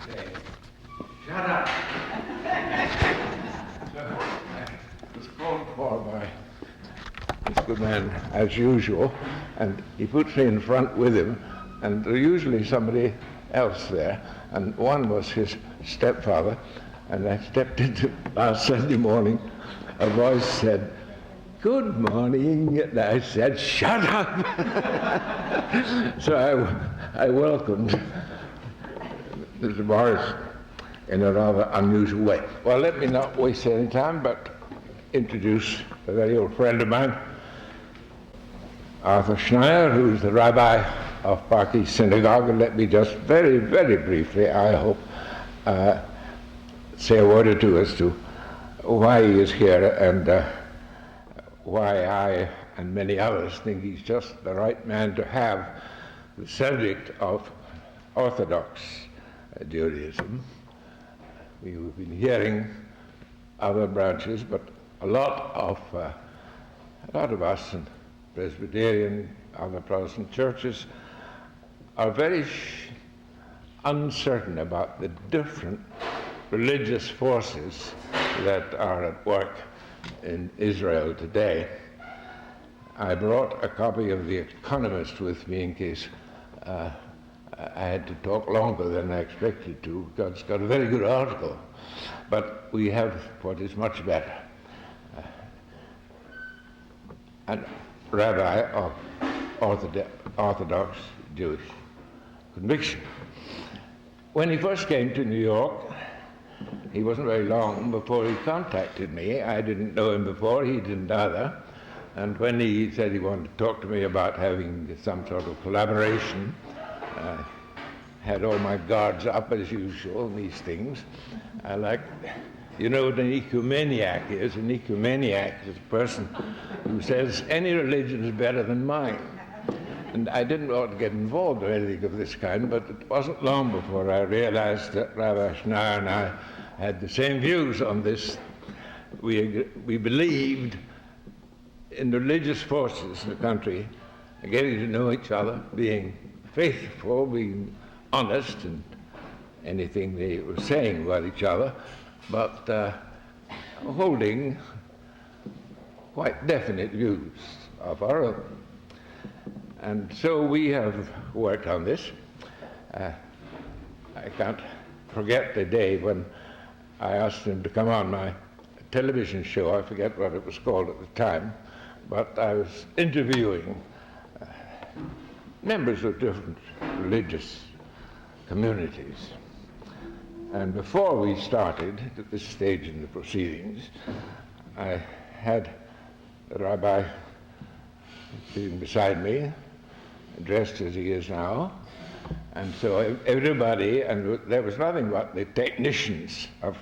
say, "Shut up." So I was called for by this good man, as usual, and he puts me in front with him, and there's usually somebody else there, and one was his stepfather, and I stepped into last Sunday morning, a voice said, "Good morning," and I said, "Shut up." So I welcomed Mr. Morris in a rather unusual way. Well, let me not waste any time, but introduce a very old friend of mine, Arthur Schneier, who's the Rabbi of Park East Synagogue, and let me just very, very briefly, I hope, say a word or two as to why he is here and why I and many others think he's just the right man to have the subject of Orthodox Judaism. We've been hearing other branches, but a lot of us in Presbyterian, other Protestant churches are very uncertain about the different religious forces that are at work in Israel today. I brought a copy of The Economist with me in case I had to talk longer than I expected to, because it's got a very good article. But we have what is much better. A rabbi of Orthodox Jewish conviction. When he first came to New York, he wasn't very long before he contacted me. I didn't know him before, he didn't either. And when he said he wanted to talk to me about having some sort of collaboration, had all my guards up as usual in these things. You know what an ecumeniac is? An ecumeniac is a person who says any religion is better than mine. And I didn't want to get involved in anything of this kind, but it wasn't long before I realized that Rabbi Schneier and I had the same views on this. We believed in the religious forces in the country, getting to know each other, being faithful, being honest in anything they were saying about each other, but holding quite definite views of our own. And so we have worked on this. I can't forget the day when I asked him to come on my television show. I forget what it was called at the time, but I was interviewing members of different religious communities. And before we started at this stage in the proceedings, I had the rabbi sitting beside me, dressed as he is now, and so everybody, and there was nothing but the technicians of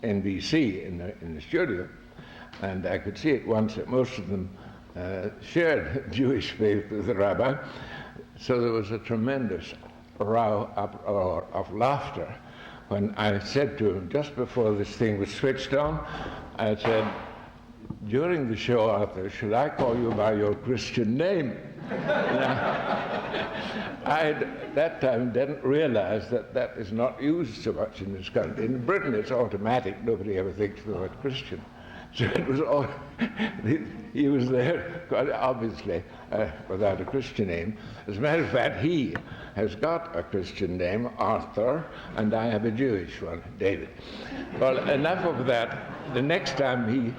NBC in the studio, and I could see at once that most of them shared Jewish faith with the rabbi, so there was a tremendous row uproar of laughter when I said to him, just before this thing was switched on, I said, "During the show, Arthur, should I call you by your Christian name?" I that time didn't realize that that is not used so much in this country. In Britain, it's automatic. Nobody ever thinks of the word Christian. So it was all, he was there, quite obviously, without a Christian name. As a matter of fact, he has got a Christian name, Arthur, and I have a Jewish one, David. Well, enough of that. The next time he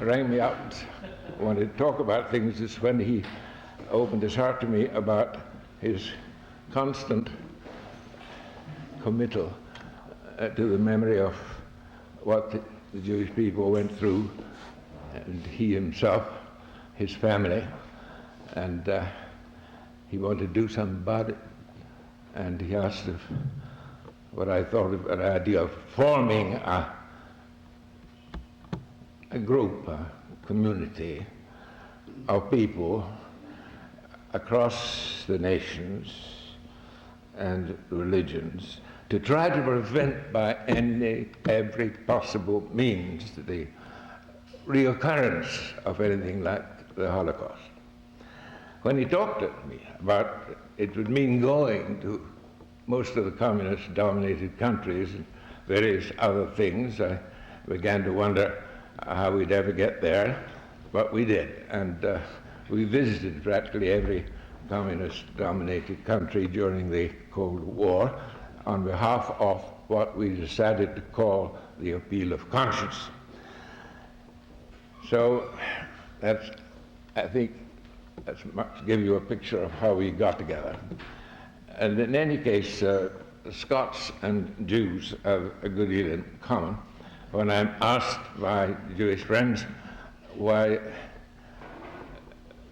rang me up and wanted to talk about things is when he opened his heart to me about his constant committal to the memory of what the Jewish people went through, and he himself, his family, and he wanted to do something about it. And he asked if what I thought of an idea of forming a group, a community of people across the nations and religions to try to prevent by every possible means the reoccurrence of anything like the Holocaust. When he talked to me about it would mean going to most of the communist-dominated countries and various other things. I began to wonder how we'd ever get there, but we did. And we visited practically every communist-dominated country during the Cold War on behalf of what we decided to call the appeal of conscience. So that's, I think, that's much give you a picture of how we got together. And in any case, Scots and Jews have a good deal in common. When I'm asked by Jewish friends why,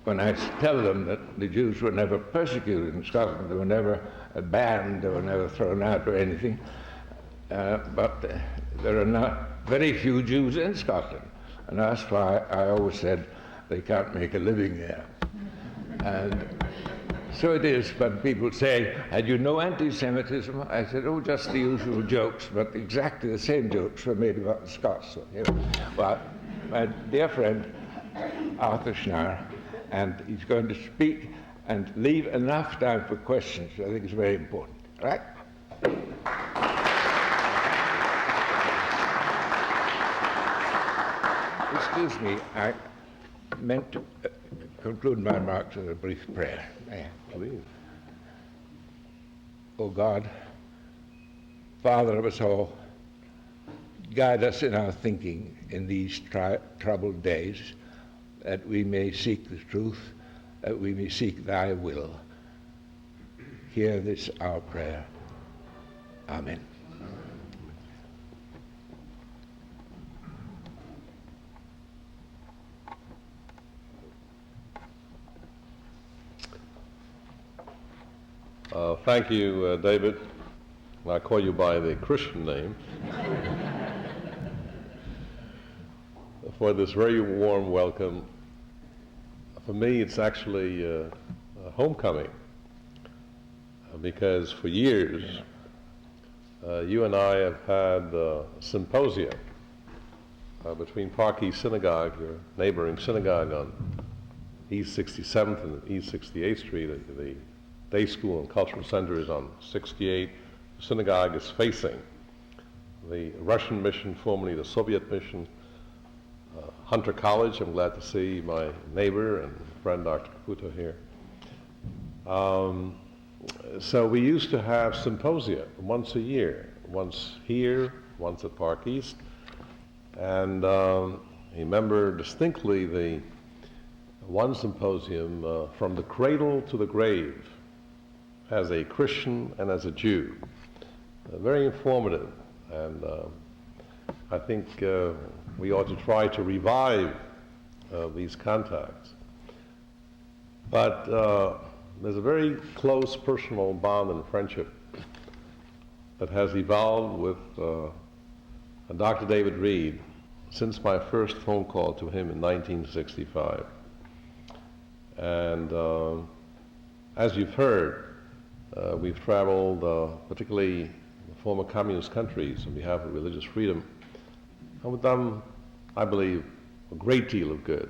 when I tell them that the Jews were never persecuted in Scotland, they were never banned, they were never thrown out or anything, but there are not very few Jews in Scotland, and that's why I always said they can't make a living there. And so it is, but people say, had you no anti-Semitism? I said, oh, just the usual jokes, but exactly the same jokes were made about the Scots. So, you know. Well, my dear friend, Arthur Schneier, and he's going to speak and leave enough time for questions, which I think is very important. All right? Excuse me, I meant to conclude my remarks with a brief prayer. Please. O God, Father of us all, guide us in our thinking in these troubled days, that we may seek the truth, that we may seek thy will. Hear this our prayer. Amen. Thank you, David. I call you by the Christian name for this very warm welcome. For me, it's actually a homecoming because for years you and I have had symposia between Park East Synagogue, your neighboring synagogue on East 67th and East 68th Street. The Day School and Cultural Center is on 68. The synagogue is facing the Russian mission, formerly the Soviet mission. Hunter College, I'm glad to see my neighbor and friend Dr. Caputo here. So we used to have symposia once a year, once here, once at Park East. And I remember distinctly the one symposium, From the Cradle to the Grave, as a Christian and as a Jew. Very informative, and I think we ought to try to revive these contacts. But there's a very close personal bond and friendship that has evolved with Dr. David Reed since my first phone call to him in 1965. And as you've heard, we've traveled, particularly the former communist countries, on behalf of religious freedom, and we've done, I believe, a great deal of good.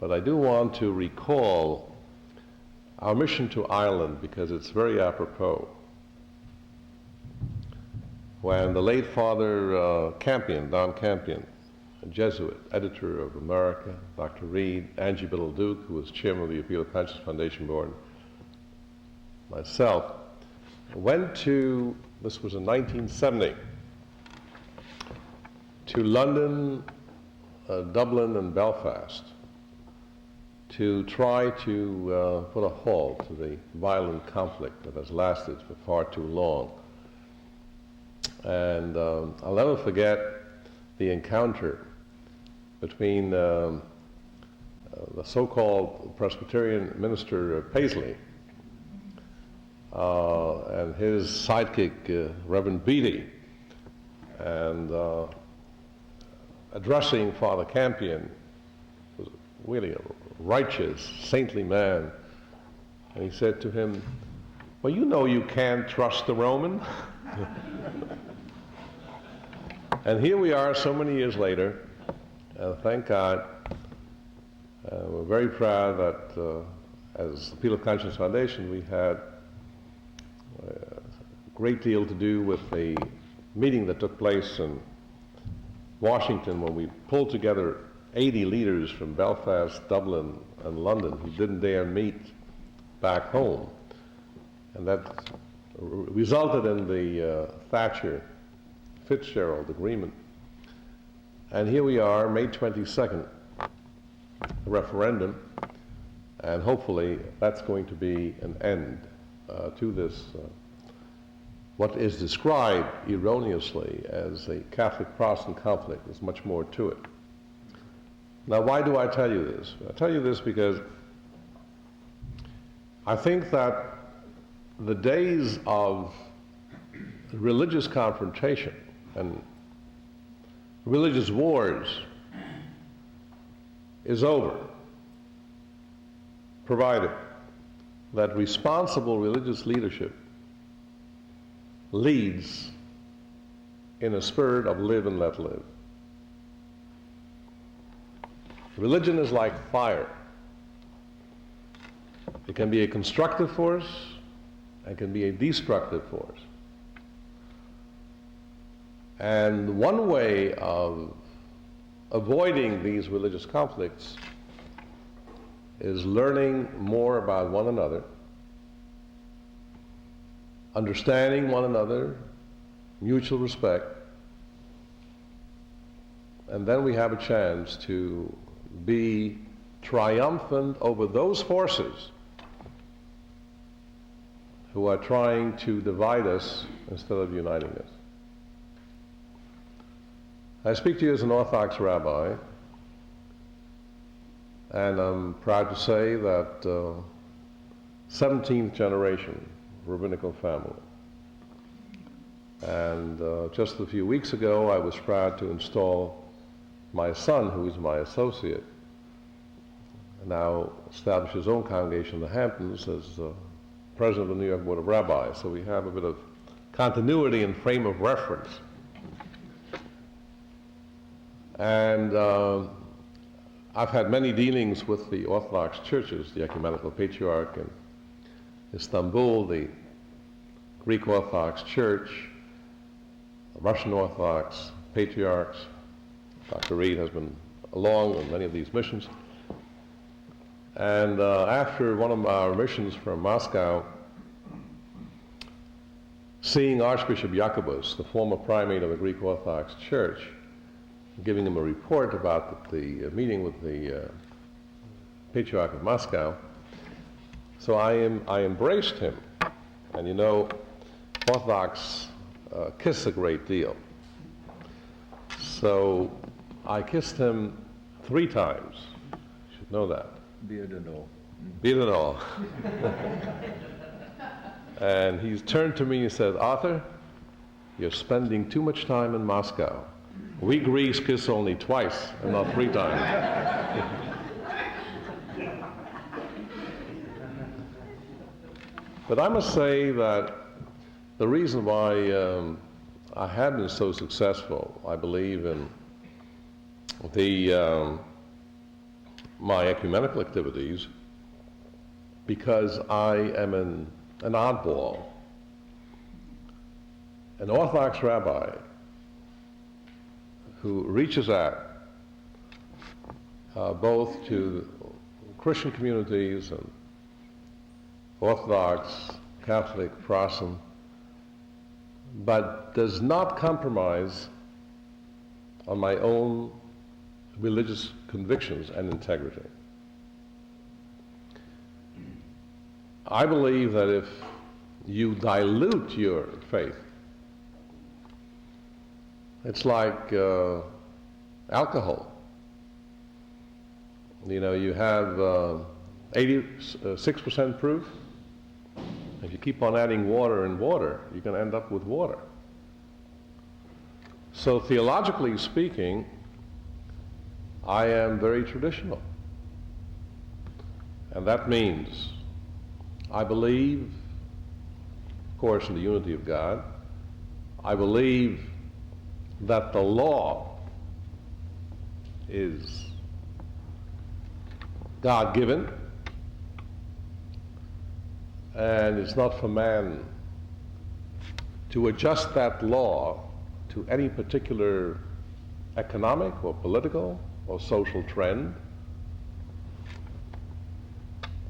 But I do want to recall our mission to Ireland because it's very apropos. When the late Father Campion, Don Campion, a Jesuit, editor of America, Dr. Reed, Angie Biddle-Duke, who was chairman of the Appeal of Conscience Foundation Board, myself, went to, this was in 1970, to London, Dublin, and Belfast to try to put a halt to the violent conflict that has lasted for far too long. And I'll never forget the encounter between the so-called Presbyterian minister Paisley and his sidekick, Reverend Beatty, and addressing Father Campion, who was really a righteous, saintly man, and he said to him, well, you know you can't trust the Roman. And here we are so many years later, and thank God, we're very proud that as the Appeal of Conscience Foundation, we had great deal to do with the meeting that took place in Washington when we pulled together 80 leaders from Belfast, Dublin, and London who didn't dare meet back home. And that resulted in the Thatcher-Fitzgerald agreement. And here we are, May 22nd, a referendum, and hopefully that's going to be an end to this, what is described erroneously as a Catholic-Protestant conflict. There's much more to it. Now, why do I tell you this? I tell you this because I think that the days of religious confrontation and religious wars is over, provided that responsible religious leadership leads in a spirit of live and let live. Religion is like fire. It can be a constructive force and can be a destructive force. And one way of avoiding these religious conflicts is learning more about one another, understanding one another, mutual respect, and then we have a chance to be triumphant over those forces who are trying to divide us instead of uniting us. I speak to you as an Orthodox rabbi, and I'm proud to say that 17th generation rabbinical family. And just a few weeks ago, I was proud to install my son, who is my associate, now established his own congregation in the Hamptons as president of the New York Board of Rabbis. So we have a bit of continuity and frame of reference. And I've had many dealings with the Orthodox churches, the Ecumenical Patriarch in Istanbul, the Greek Orthodox Church, the Russian Orthodox Patriarchs. Dr. Reed has been along on many of these missions. And after one of our missions from Moscow, seeing Archbishop Jacobus, the former primate of the Greek Orthodox Church, giving him a report about the meeting with the Patriarch of Moscow. So I embraced him. And you know, Orthodox kiss a great deal. So I kissed him 3 times. You should know that. Beard and all. Beard and all. And he turned to me and said, "Arthur, you're spending too much time in Moscow. We Greeks kiss only twice and not 3 times." But I must say that the reason why I have been so successful, I believe, in my ecumenical activities, because I am an oddball, an Orthodox rabbi who reaches out both to Christian communities and Orthodox, Catholic, Protestant, but does not compromise on my own religious convictions and integrity. I believe that if you dilute your faith, it's like alcohol. You know, you have 86% proof. If you keep on adding water and water, you're going to end up with water. So theologically speaking, I am very traditional. And that means I believe, of course, in the unity of God. I believe that the law is God-given, and it's not for man to adjust that law to any particular economic or political or social trend,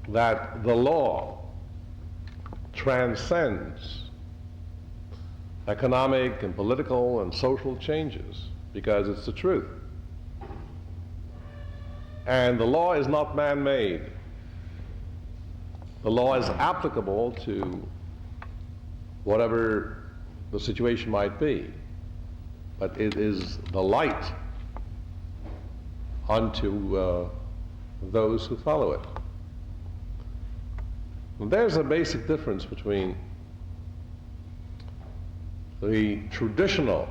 that the law transcends economic and political and social changes because it's the truth. And the law is not man-made. The law is applicable to whatever the situation might be, but it is the light unto those who follow it. And there's a basic difference between the traditional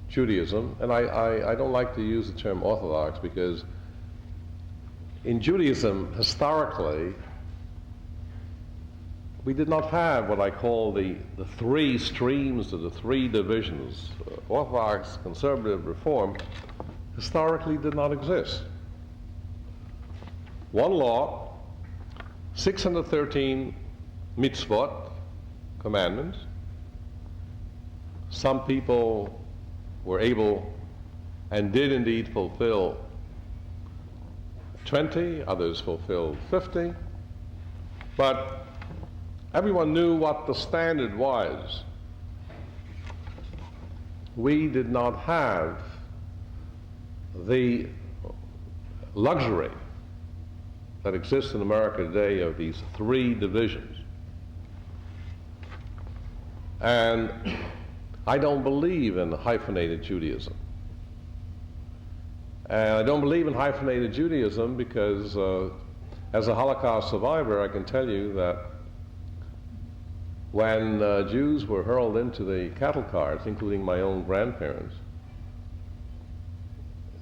Judaism, and I don't like to use the term Orthodox because in Judaism, historically, we did not have what I call the three streams or the three divisions. Orthodox, conservative, reform, historically did not exist. One law, 613 mitzvot, commandments. Some people were able and did indeed fulfill 20, others fulfilled 50, but everyone knew what the standard was. We did not have the luxury that exists in America today of these three divisions. And I don't believe in hyphenated Judaism. And I don't believe in hyphenated Judaism because as a Holocaust survivor, I can tell you that when Jews were hurled into the cattle cars, including my own grandparents,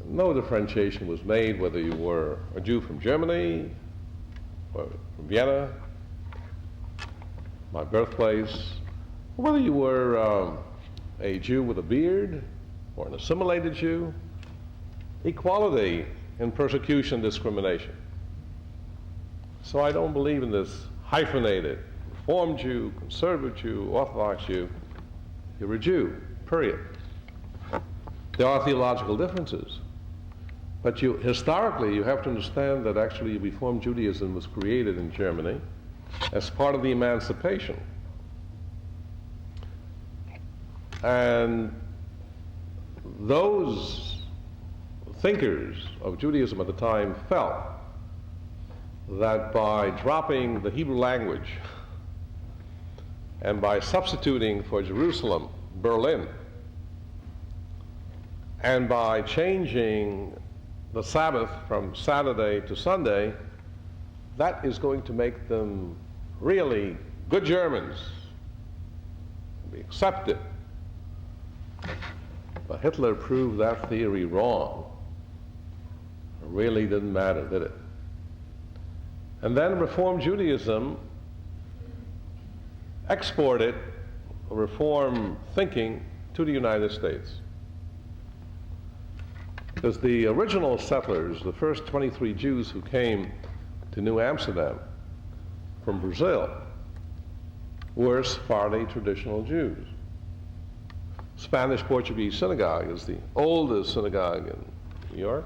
no differentiation was made whether you were a Jew from Germany or from Vienna, my birthplace, or whether you were a Jew with a beard or an assimilated Jew. Equality in persecution, discrimination. So I don't believe in this hyphenated Reformed Jew, conservative Jew, Orthodox Jew. You're a Jew, period. There are theological differences. But historically, you have to understand that actually Reformed Judaism was created in Germany as part of the emancipation. And those thinkers of Judaism at the time felt that by dropping the Hebrew language and by substituting for Jerusalem, Berlin, and by changing the Sabbath from Saturday to Sunday, that is going to make them really good Germans, be accepted. But Hitler proved that theory wrong. It really didn't matter, did it? And then Reformed Judaism exported Reform thinking to the United States. Because the original settlers, the first 23 Jews who came to New Amsterdam from Brazil, were Sephardi traditional Jews. Spanish-Portuguese synagogue is the oldest synagogue in New York.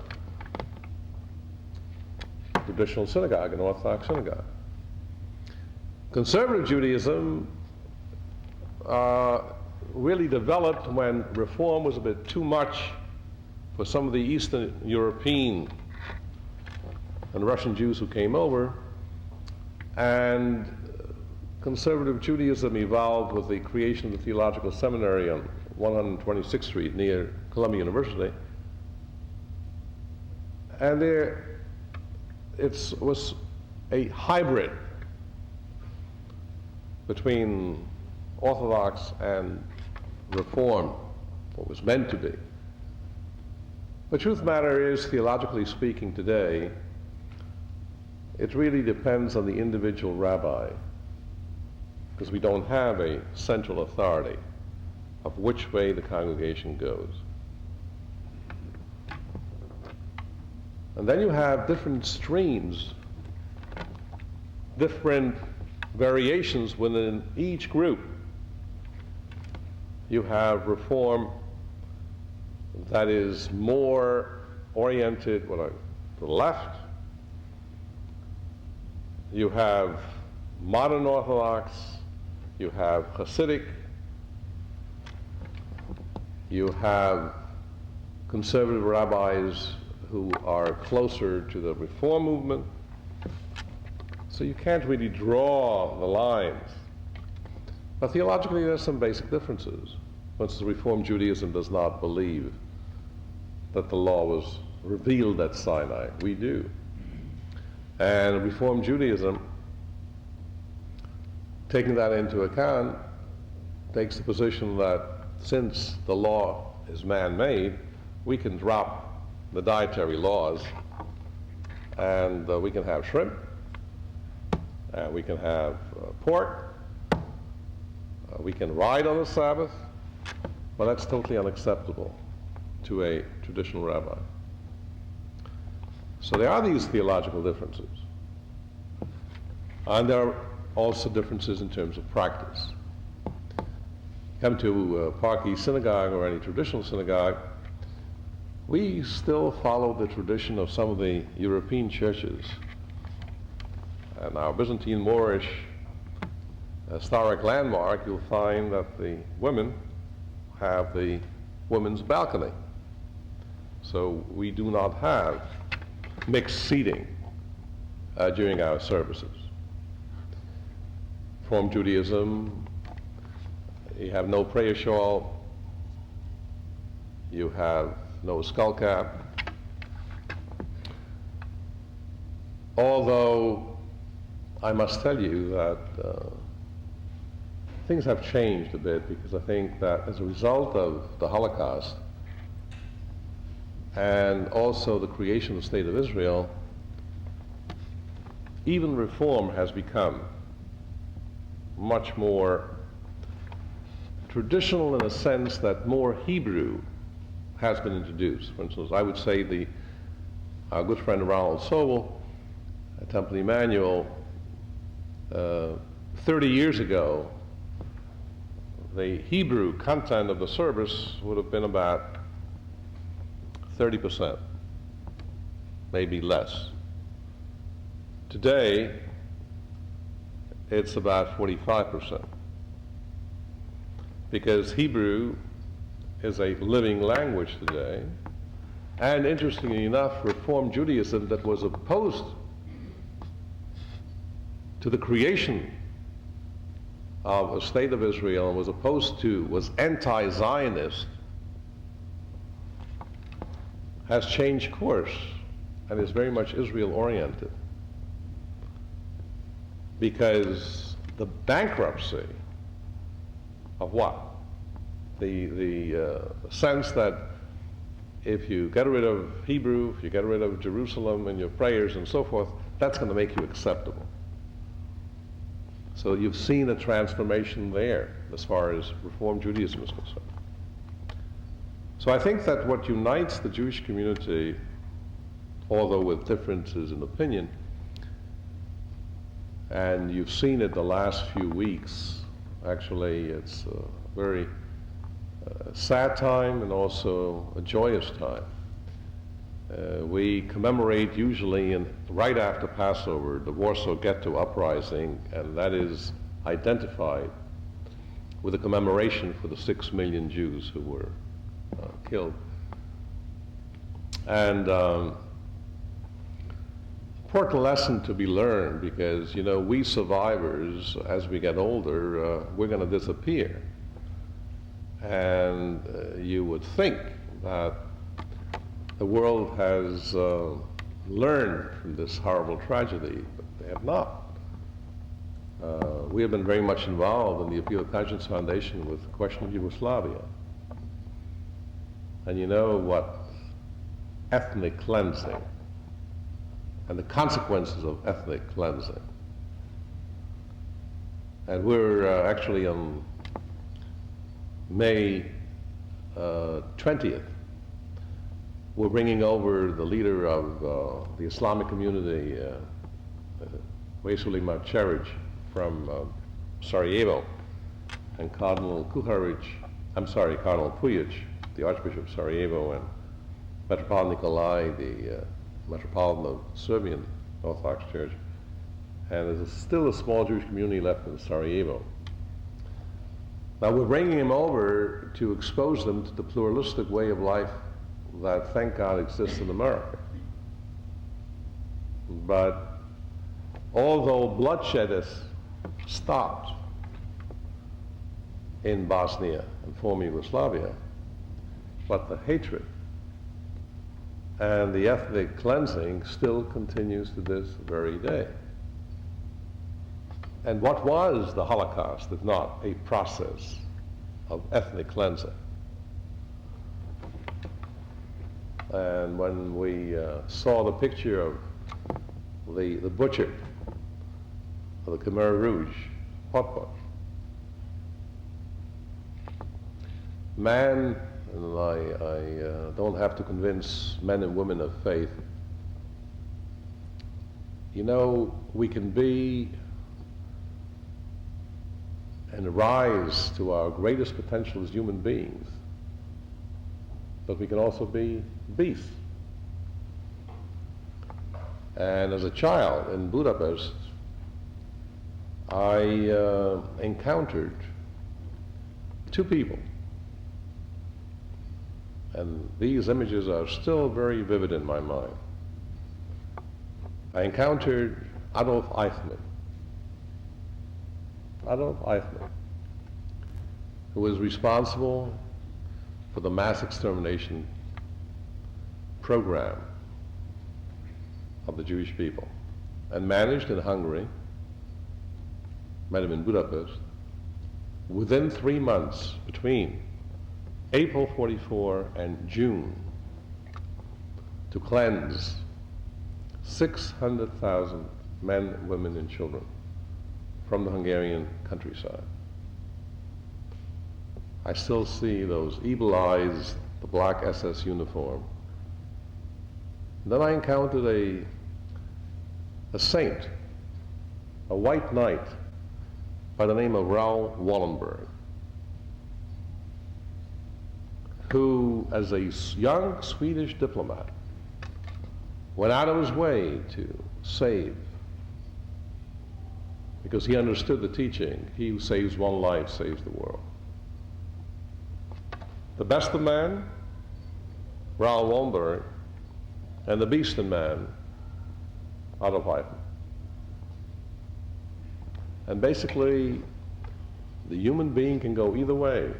Traditional synagogue, an Orthodox synagogue. Conservative Judaism really developed when Reform was a bit too much for some of the Eastern European and Russian Jews who came over, and conservative Judaism evolved with the creation of the Theological Seminary on 126th Street near Columbia University. And it was a hybrid between Orthodox and Reform, what was meant to be. The truth of the matter is, theologically speaking today, it really depends on the individual rabbi, because we don't have a central authority of which way the congregation goes. And then you have different streams, different variations within each group. You have reform that is more oriented to the left. You have modern Orthodox, you have Hasidic, you have conservative rabbis who are closer to the reform movement. So you can't really draw the lines. But theologically, there's some basic differences. For instance, Reform Judaism does not believe that the law was revealed at Sinai. We do. And Reform Judaism, taking that into account, takes the position that since the law is man-made, we can drop the dietary laws and we can have shrimp, and we can have pork, we can ride on the Sabbath. Well, that's totally unacceptable to a traditional rabbi. So there are these theological differences. And there are also differences in terms of practice. Come to Park East Synagogue or any traditional synagogue, we still follow the tradition of some of the European churches. And our Byzantine Moorish historic landmark, you'll find that the women have the women's balcony. So we do not have mixed seating during our services. Reform Judaism, you have no prayer shawl, you have no skull cap. Although I must tell you that things have changed a bit, because I think that as a result of the Holocaust and also the creation of the State of Israel, even reform has become much more traditional in a sense that more Hebrew has been introduced. For instance, I would say our good friend Ronald Sobel at Temple Emmanuel, 30 years ago, the Hebrew content of the service would have been about 30%, maybe less. Today, it's about 45%, because Hebrew is a living language today. And interestingly enough, Reform Judaism, that was opposed to the creation of a state of Israel and was anti-Zionist, has changed course and is very much Israel-oriented. Because the bankruptcy of what? The sense that if you get rid of Hebrew, if you get rid of Jerusalem in your prayers and so forth, that's going to make you acceptable. So you've seen a transformation there as far as Reform Judaism is concerned. So I think that what unites the Jewish community, although with differences in opinion, and you've seen it the last few weeks, actually it's a very sad time and also a joyous time. We commemorate usually right after Passover the Warsaw Ghetto Uprising, and that is identified with a commemoration for the 6 million Jews who were killed. And important lesson to be learned, because we survivors, as we get older, we're going to disappear. And you would think that the world has learned from this horrible tragedy, but they have not. We have been very much involved in the Appeal of Conscience Foundation with the question of Yugoslavia. And you know what ethnic cleansing and the consequences of ethnic cleansing. And we're actually on May 20th, we're bringing over the leader of the Islamic community, Wesley Marcherich from Sarajevo, and Cardinal Kuharic Cardinal Pujic, the Archbishop of Sarajevo, and Metropolitan Nikolai, the Metropolitan of Serbian Orthodox Church. And there's still a small Jewish community left in Sarajevo. Now we're bringing him over to expose them to the pluralistic way of life that, thank God, exists in America. But although bloodshed has stopped in Bosnia and former Yugoslavia, but the hatred and the ethnic cleansing still continues to this very day. And what was the Holocaust if not a process of ethnic cleansing? And when we saw the picture of the butcher of the Khmer Rouge hotpot, man, and I don't have to convince men and women of faith, you know, we can be and rise to our greatest potential as human beings, but we can also be beasts. And as a child in Budapest, I encountered two people, and these images are still very vivid in my mind. I encountered Adolf Eichmann, who was responsible for the mass extermination program of the Jewish people, and managed in Hungary, met him in Budapest, within 3 months, between April 44 and June, to cleanse 600,000 men, women, and children from the Hungarian countryside. I still see those evil eyes, the black SS uniform. And then I encountered a saint, a white knight by the name of Raoul Wallenberg, who, as a young Swedish diplomat, went out of his way to save, because he understood the teaching, he who saves one life saves the world. The best of man, Raoul Wallenberg, and the beast in man, Adolf Eichmann. And basically, the human being can go either way.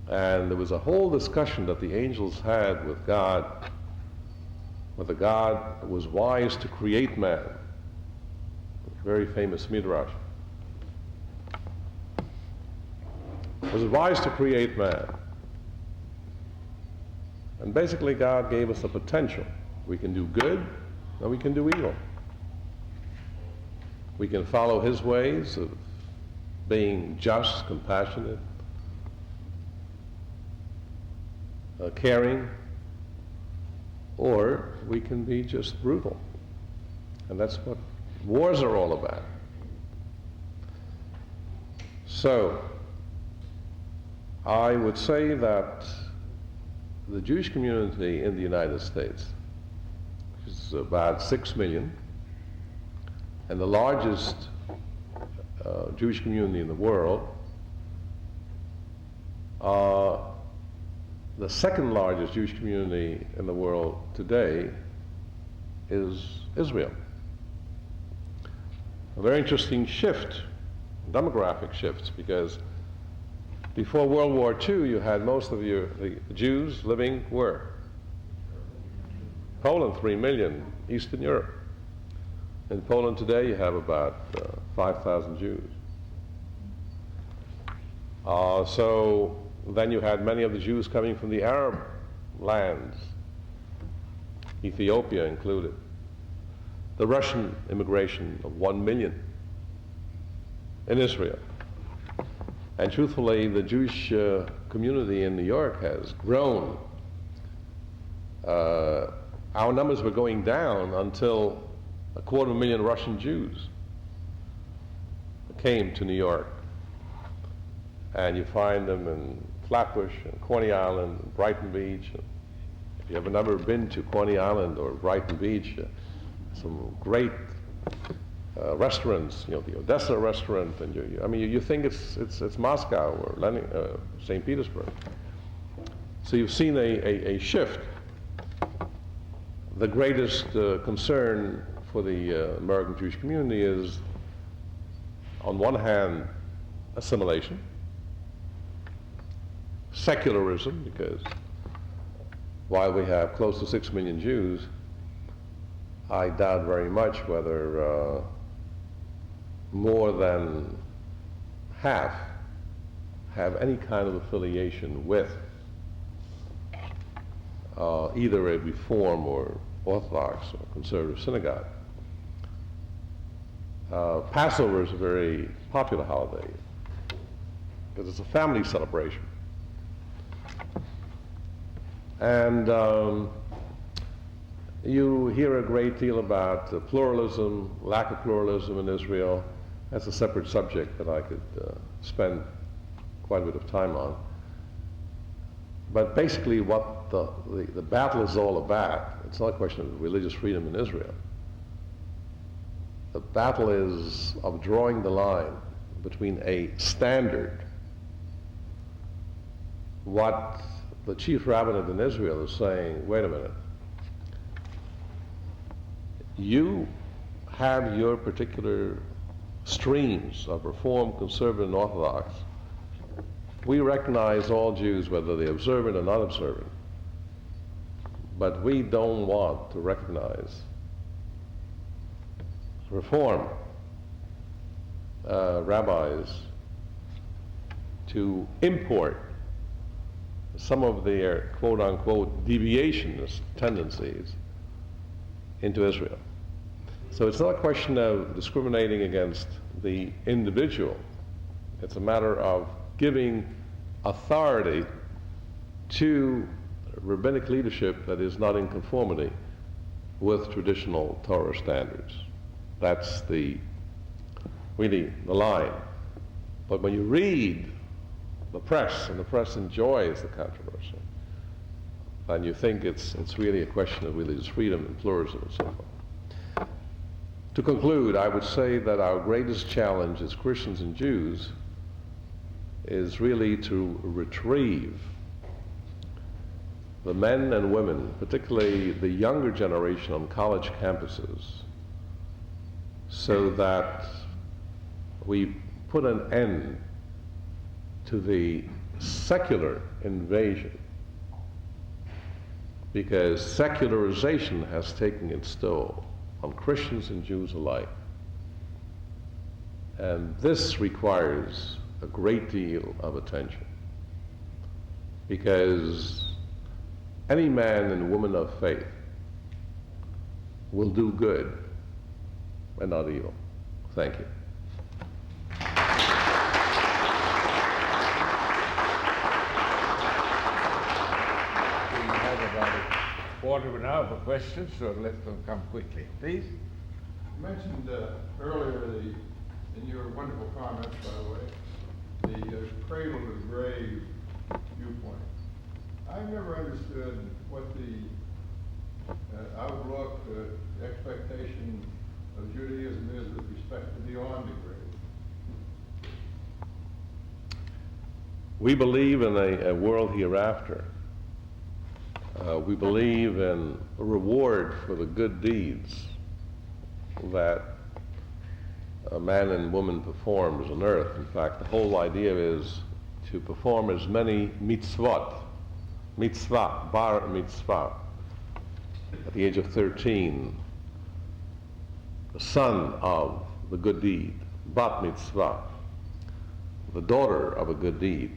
And there was a whole discussion that the angels had with God, whether God was wise to create man. A very famous midrash. Was it wise to create man? And basically God gave us a potential. We can do good, or we can do evil. We can follow his ways of being just, compassionate, caring, or we can be just brutal. And that's what wars are all about. So, I would say that the Jewish community in the United States, which is about 6 million, and the largest Jewish community in the world, the second largest Jewish community in the world today is Israel. A very interesting shift, demographic shifts, because before World War II, you had most of the Jews living where? Poland, 3 million, Eastern Europe. In Poland today, you have about 5,000 Jews. So then you had many of the Jews coming from the Arab lands, Ethiopia included. The Russian immigration of 1 million in Israel. And truthfully, the Jewish community in New York has grown. Our numbers were going down until 250,000 Russian Jews came to New York. And you find them in Flatbush and Coney Island and Brighton Beach. If you have never been to Coney Island or Brighton Beach, some great restaurants, the Odessa restaurant, and you think it's Moscow or St. Petersburg. So you've seen a shift. The greatest concern for the American Jewish community is, on one hand, assimilation, secularism, because while we have close to 6 million Jews, I doubt very much whether more than half have any kind of affiliation with either a Reform or Orthodox or conservative synagogue. Passover is a very popular holiday because it's a family celebration. And you hear a great deal about pluralism, lack of pluralism in Israel. That's a separate subject that I could spend quite a bit of time on. But basically what the battle is all about, it's not a question of religious freedom in Israel. The battle is of drawing the line between a standard, what the chief rabbinate in Israel is saying, wait a minute, you have your particular streams of Reform, Conservative, and Orthodox. We recognize all Jews, whether they're observant or not observant, but we don't want to recognize Reform rabbis to import some of their quote-unquote deviationist tendencies into Israel. So it's not a question of discriminating against the individual. It's a matter of giving authority to rabbinic leadership that is not in conformity with traditional Torah standards. That's really the line. But when you read the press, and the press enjoys the controversy, then you think it's really a question of religious freedom and pluralism and so forth. To conclude, I would say that our greatest challenge as Christians and Jews is really to retrieve the men and women, particularly the younger generation on college campuses, so that we put an end to the secular invasion, because secularization has taken its toll on Christians and Jews alike. And this requires a great deal of attention, because any man and woman of faith will do good and not evil. Thank you. We have about a quarter of an hour for questions, so let them come quickly. Please. You mentioned earlier in your wonderful comments, by the way, the cradle to the grave viewpoint. I've never understood what the outlook, the expectation of Judaism is with respect to beyond the grave. We believe in a world hereafter. We believe in a reward for the good deeds that a man and woman performs on earth. In fact, the whole idea is to perform as many mitzvot, bar mitzvah. At the age of 13, the son of the good deed, bat mitzvah, the daughter of a good deed.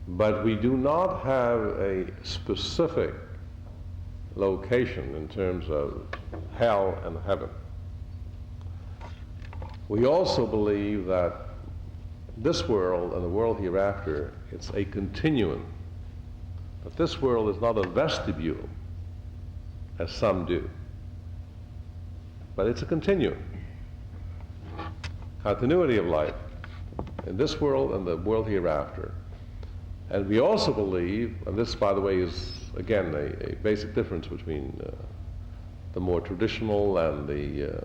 But we do not have a specific location in terms of hell and heaven. We also believe that this world and the world hereafter, it's a continuum. That this world is not a vestibule, as some do, but it's a continuum. Continuity of life. in this world and the world hereafter. And we also believe, and this, by the way, is, again, a basic difference between the more traditional and the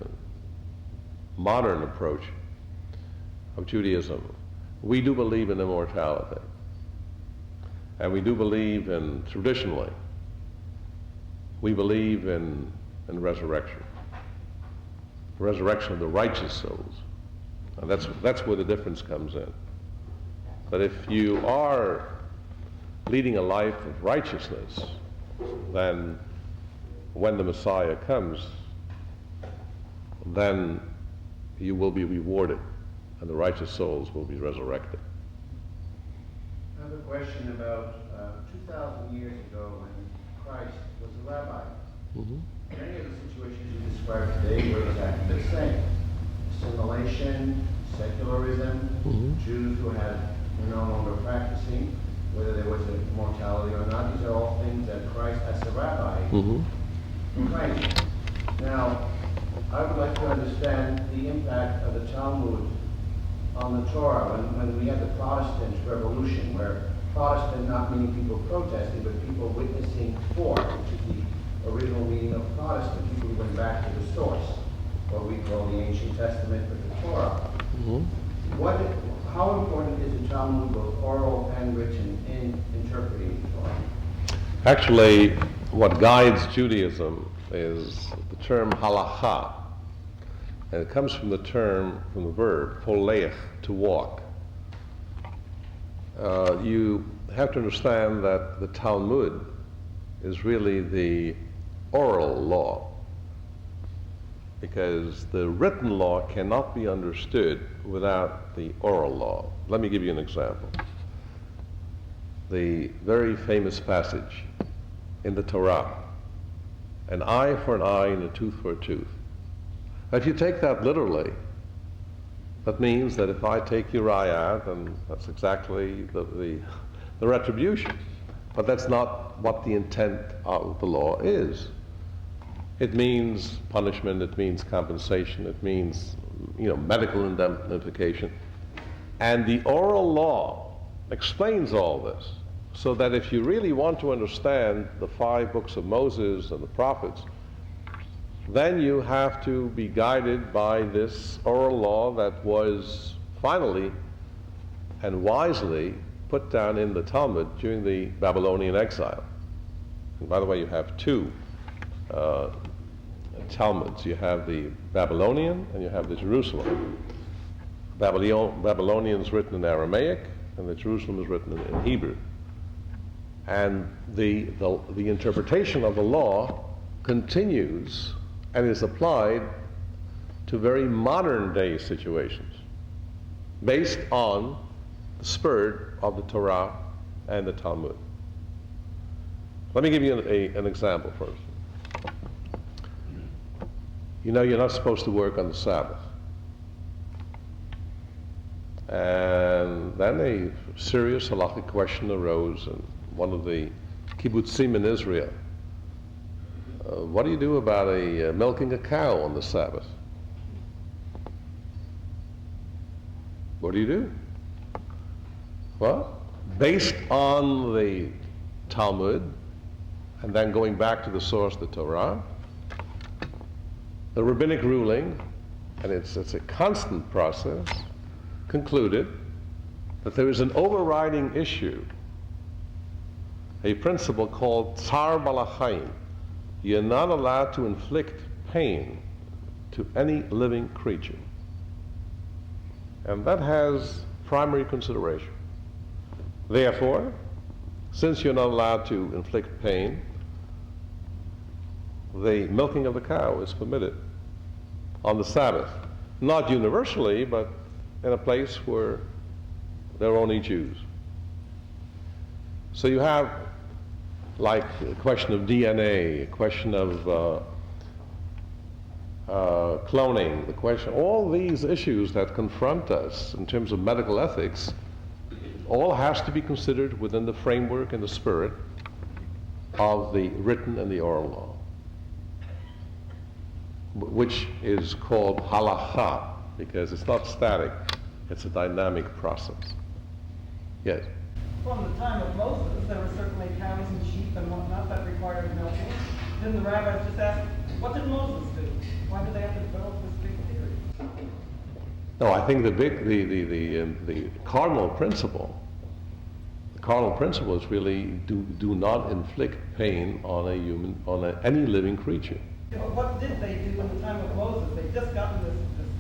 modern approach of Judaism. We do believe in immortality. And we do believe in, traditionally, we believe in resurrection. Resurrection of the righteous souls. And that's where the difference comes in. But if you are leading a life of righteousness, then when the Messiah comes, then you will be rewarded, and the righteous souls will be resurrected. I have a question about 2,000 years ago when Christ was a rabbi. Mm-hmm. Many of the situations you described today were exactly the same. Assimilation, secularism, Mm-hmm. Jews who were no longer practicing, whether there was a mortality or not. These are all things that Christ, as a rabbi, Mm-hmm. proclaimed. Now, I would like to understand the impact of the Talmud on the Torah when we had the Protestant revolution, where Protestant not meaning people protesting, but people witnessing for, which is the original meaning of Protestant, people who went back to the source, what we call the Ancient Testament with the Torah. Mm-hmm. How important is the Talmud, both oral and written, in interpreting the Torah? Actually, what guides Judaism is the term halacha. And it comes from the verb, holech, to walk. You have to understand that the Talmud is really the oral law, because the written law cannot be understood without the oral law. Let me give you an example. The very famous passage in the Torah, an eye for an eye and a tooth for a tooth. Now, if you take that literally, that means that if I take your eye out, then that's exactly the retribution. But that's not what the intent of the law is. It means punishment, it means compensation, it means, medical indemnification. And the oral law explains all this, so that if you really want to understand the 5 books of Moses and the prophets, then you have to be guided by this oral law that was finally and wisely put down in the Talmud during the Babylonian exile. And by the way, you have 2 Talmuds. You have the Babylonian and you have the Jerusalem. Babylonian is written in Aramaic and the Jerusalem is written in Hebrew. And the interpretation of the law continues and is applied to very modern day situations based on the spirit of the Torah and the Talmud. Let me give you an example first. You're not supposed to work on the Sabbath. And then a serious halakhic question arose in one of the kibbutzim in Israel. What do you do about milking a cow on the Sabbath? What do you do? Well, based on the Talmud, and then going back to the source, the Torah, the rabbinic ruling, and it's a constant process, concluded that there is an overriding issue, a principle called tsar balachayim. You're not allowed to inflict pain to any living creature. And that has primary consideration. Therefore, since you're not allowed to inflict pain, the milking of the cow is permitted on the Sabbath. Not universally, but in a place where there are only Jews. So you have, like, a question of DNA, a question of cloning, the question, all these issues that confront us in terms of medical ethics, all has to be considered within the framework and the spirit of the written and the oral law, which is called halacha, because it's not static. It's a dynamic process. Yes? Well, in the time of Moses, there were certainly cows and sheep and whatnot that required milking. Then the rabbis just asked, what did Moses do? Why did they have to develop this big theory? No, I think the cardinal principle is really do not inflict pain on any living creature. Yeah, but what did they do in the time of Moses? They'd just gotten this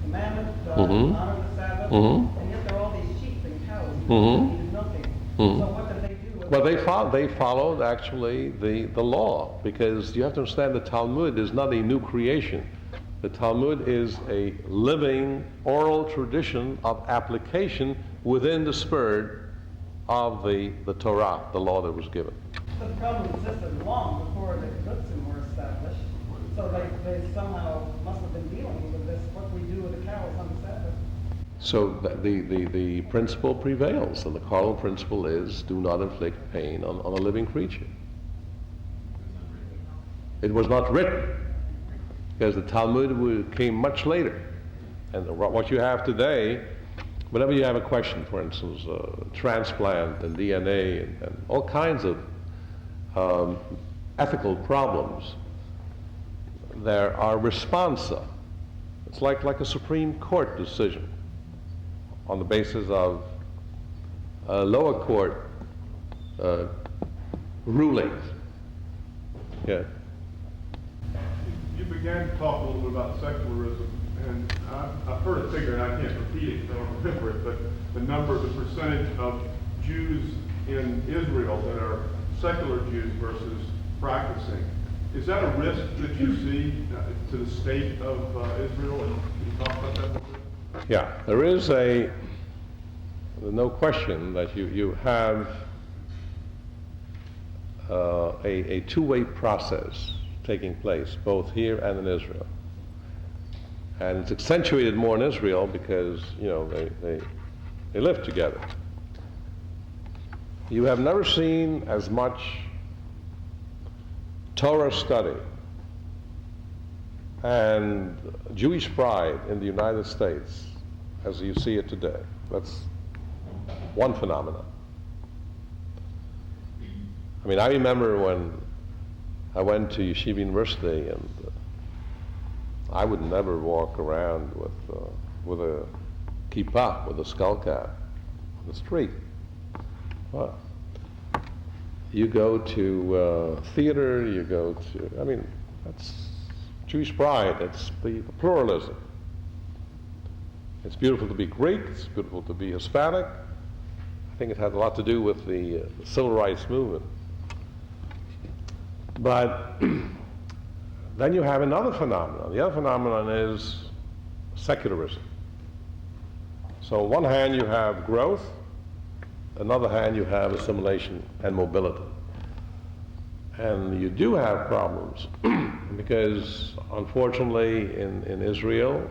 commandment, Mhm. honor the Sabbath, Mhm. and yet there are all these sheep and cows and Mhm. needed milking. Mhm. So what did they do? Well, they followed actually the law, because you have to understand the Talmud is not a new creation. The Talmud is a living oral tradition of application within the spirit of the Torah, the law that was given. But the problem existed long before the Kibbutzim were established. So they somehow must have been dealing with this, what we do with the cows on the Sabbath. So the principle prevails, and the cardinal principle is do not inflict pain on a living creature. It was not written, because the Talmud came much later. And what you have today, whenever you have a question, for instance, transplant and DNA and all kinds of ethical problems, there are responsa. It's like a Supreme Court decision on the basis of lower court rulings. Yeah. You began to talk a little bit about secularism, and I've heard a figure, and I can't repeat it because I don't remember it, but the percentage of Jews in Israel that are secular Jews versus practicing. Is that a risk that you see to the state of Israel? And can you talk about that a little bit? Yeah, there is no question that you have a two-way process taking place, both here and in Israel. And it's accentuated more in Israel because, they live together. You have never seen as much Torah study and Jewish pride in the United States as you see it today. That's one phenomenon. I mean, I remember when I went to Yeshiva University, and I would never walk around with a kippah, with a skull cap on the street. Well, you go to theater, you go to, that's Jewish pride, it's the pluralism. It's beautiful to be Greek, it's beautiful to be Hispanic. I think it had a lot to do with the civil rights movement. But then you have another phenomenon. The other phenomenon is secularism. So on one hand you have growth, on the other hand you have assimilation and mobility. And you do have problems because unfortunately in Israel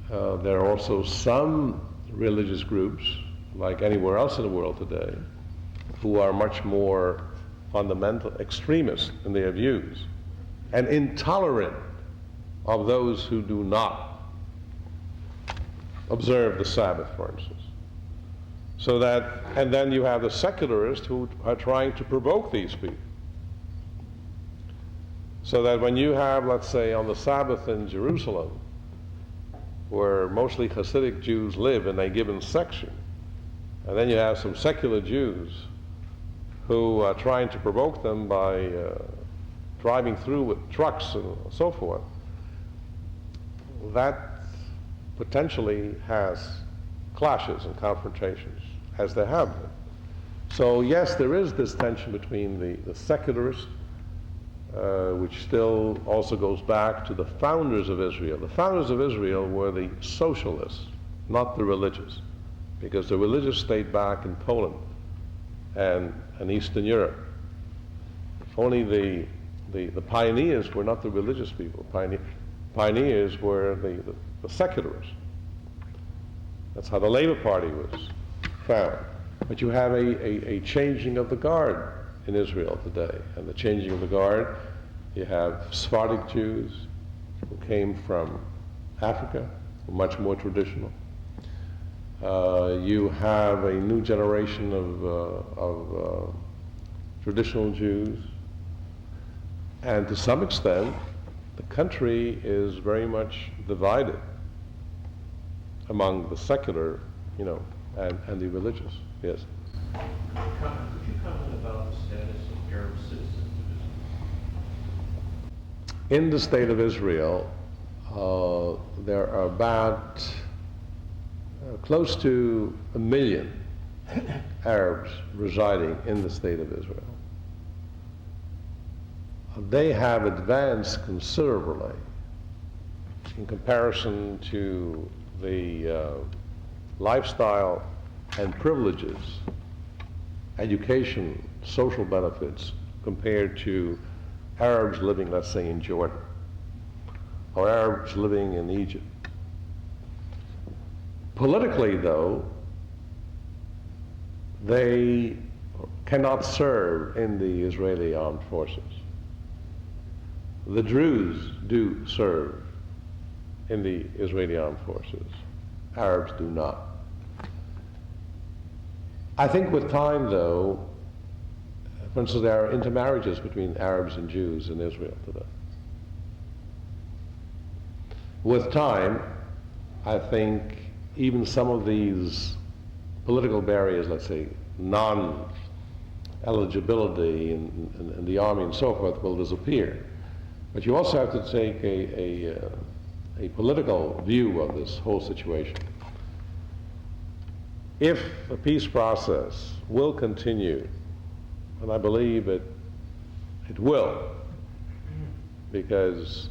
there are also some religious groups, like anywhere else in the world today, who are much more fundamental extremists in their views and intolerant of those who do not observe the Sabbath, for instance. So that, and then you have the secularists who are trying to provoke these people. So that when you have, let's say, on the Sabbath in Jerusalem, where mostly Hasidic Jews live in a given section, and then you have some secular Jews who are trying to provoke them by driving through with trucks and so forth, that potentially has clashes and confrontations, as there have been. So yes, there is this tension between the secularists, which still also goes back to the founders of Israel. The founders of Israel were the socialists, not the religious, because the religious stayed back in Poland and Eastern Europe. Only the pioneers were not the religious people. Pioneers were the secularists. That's how the Labour Party was found. But you have a changing of the guard in Israel today. And the changing of the guard, you have Sephardic Jews who came from Africa, who are much more traditional. You have a new generation of traditional Jews, and to some extent, the country is very much divided among the secular, and the religious. Yes. Could you comment about the status of Arab citizens of Israel? In the state of Israel, there are about close to 1 million Arabs residing in the state of Israel. They have advanced considerably in comparison to the lifestyle and privileges, education, social benefits compared to Arabs living, let's say, in Jordan, or Arabs living in Egypt. Politically, though, they cannot serve in the Israeli armed forces. The Druze do serve in the Israeli armed forces. Arabs do not. I think with time, though, for instance, there are intermarriages between Arabs and Jews in Israel today. With time, I think even some of these political barriers, let's say non-eligibility in the army and so forth, will disappear. But you also have to take a political view of this whole situation. If the peace process will continue, and I believe it will, because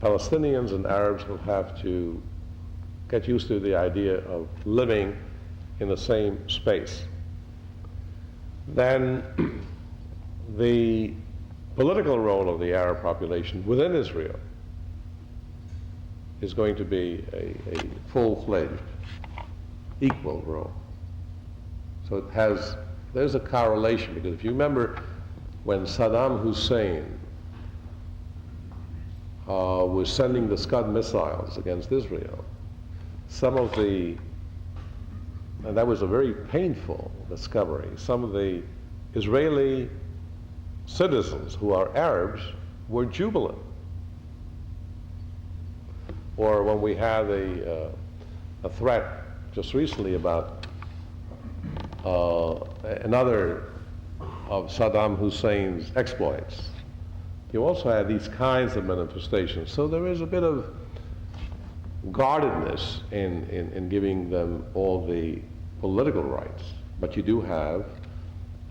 Palestinians and Arabs will have to get used to the idea of living in the same space, then the political role of the Arab population within Israel is going to be a full-fledged, equal role. So there's a correlation, because if you remember when Saddam Hussein was sending the Scud missiles against Israel, and that was a very painful discovery, some of the Israeli citizens who are Arabs were jubilant. Or when we had a threat just recently about another of Saddam Hussein's exploits, you also had these kinds of manifestations. So there is a bit of guardedness in giving them all the political rights. But you do have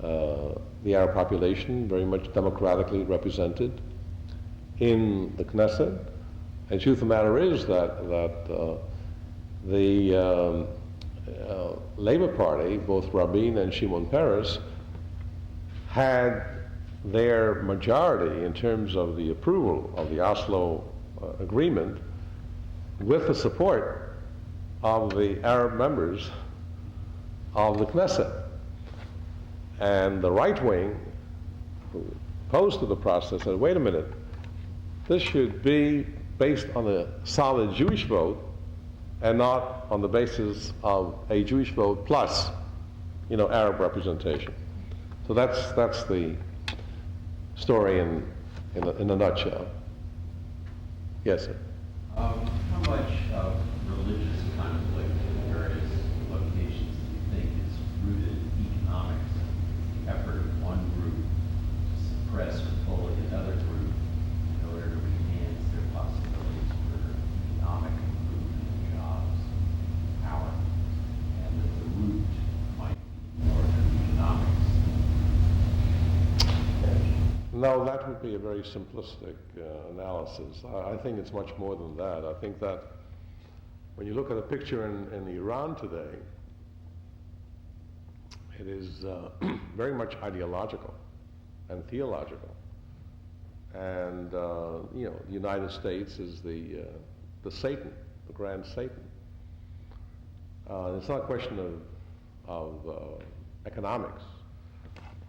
the Arab population very much democratically represented in the Knesset. And the truth of the matter is that the Labour Party, both Rabin and Shimon Peres, had their majority in terms of the approval of the Oslo agreement with the support of the Arab members of the Knesset. And the right wing, who opposed to the process, said, wait a minute, this should be based on a solid Jewish vote and not on the basis of a Jewish vote plus, Arab representation. So that's the story in a nutshell. Yes, sir. How much of religious conflict in various locations do you think is rooted in economics? The effort of one group to suppress or bully another group in order to enhance their possibilities for economic improvement, jobs, power, and that the root might be more than economics. No, that would be a very simplistic analysis. I think it's much more than that. I think that when you look at a picture in Iran today, it is very much ideological and theological. And the United States is the Satan, the grand Satan. It's not a question of economics.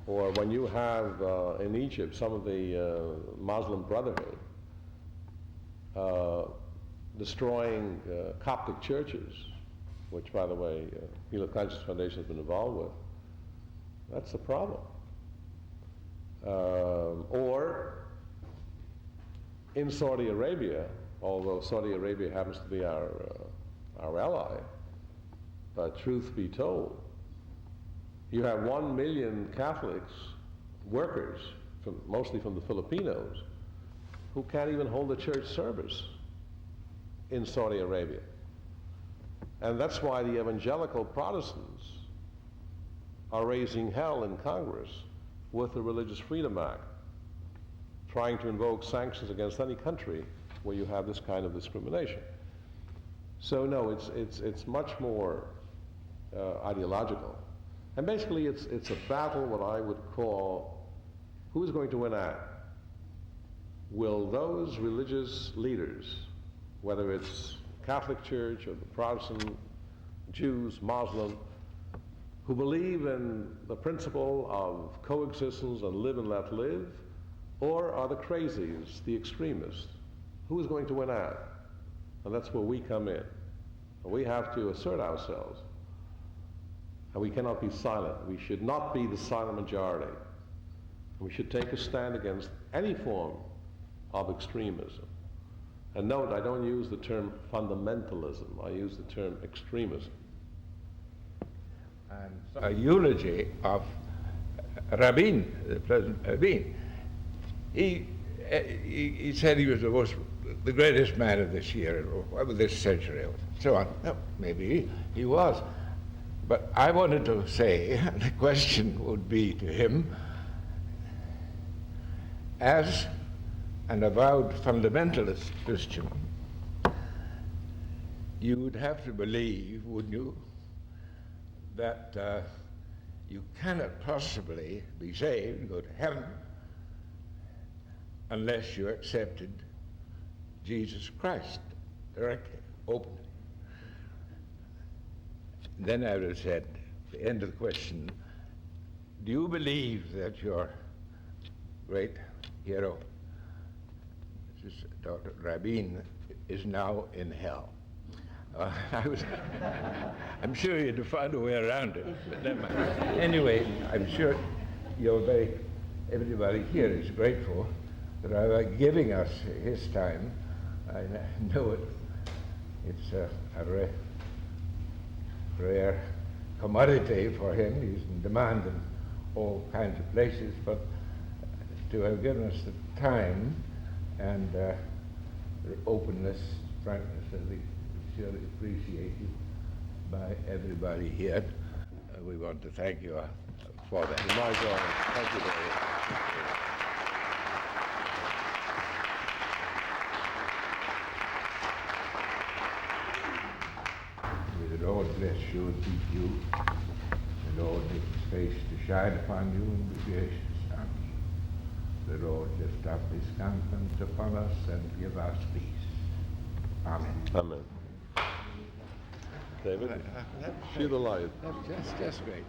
Or when you have in Egypt some of the Muslim Brotherhood destroying Coptic churches which, by the way, Healer Conscious Foundation has been involved with, that's the problem. Or in Saudi Arabia, although Saudi Arabia happens to be our ally, but truth be told, you have 1 million Catholics, workers, mostly from the Filipinos, who can't even hold a church service in Saudi Arabia. And that's why the evangelical Protestants are raising hell in Congress with the Religious Freedom Act, trying to invoke sanctions against any country where you have this kind of discrimination. So no, it's much more ideological. And basically it's a battle, what I would call, who's going to win at? Will those religious leaders, whether it's Catholic Church or the Protestant, Jews, Muslim, who believe in the principle of coexistence and live and let live, or are the crazies, the extremists? Who is going to win out? And that's where we come in. We have to assert ourselves. And we cannot be silent. We should not be the silent majority. We should take a stand against any form of extremism. And note, I don't use the term fundamentalism. I use the term extremism. And a eulogy of Rabbi, the President Rabbi. He said he was the greatest man of this year, or this century, or so on. Well, maybe he was. But I wanted to say, the question would be to him, as an avowed fundamentalist Christian, you would have to believe, wouldn't you, that you cannot possibly be saved and go to heaven unless you accepted Jesus Christ directly, openly. Then I would have said, at the end of the question, do you believe that your great hero, Dr. Rabin, is now in hell? I'm sure you'd find a way around it, but never mind. Anyway, I'm sure everybody here is grateful that Rabbi giving us his time. I know it's a rare commodity for him. He's in demand in all kinds of places, but to have given us the time and openness, frankness, we surely appreciated by everybody here. We want to thank you for that. My God, thank you very much. May the Lord bless you and keep you. The Lord make his face to shine upon you and be gracious unto you. The Lord lift up his countenance upon us and give us peace. Amen. Amen. David, see the light. That's just great.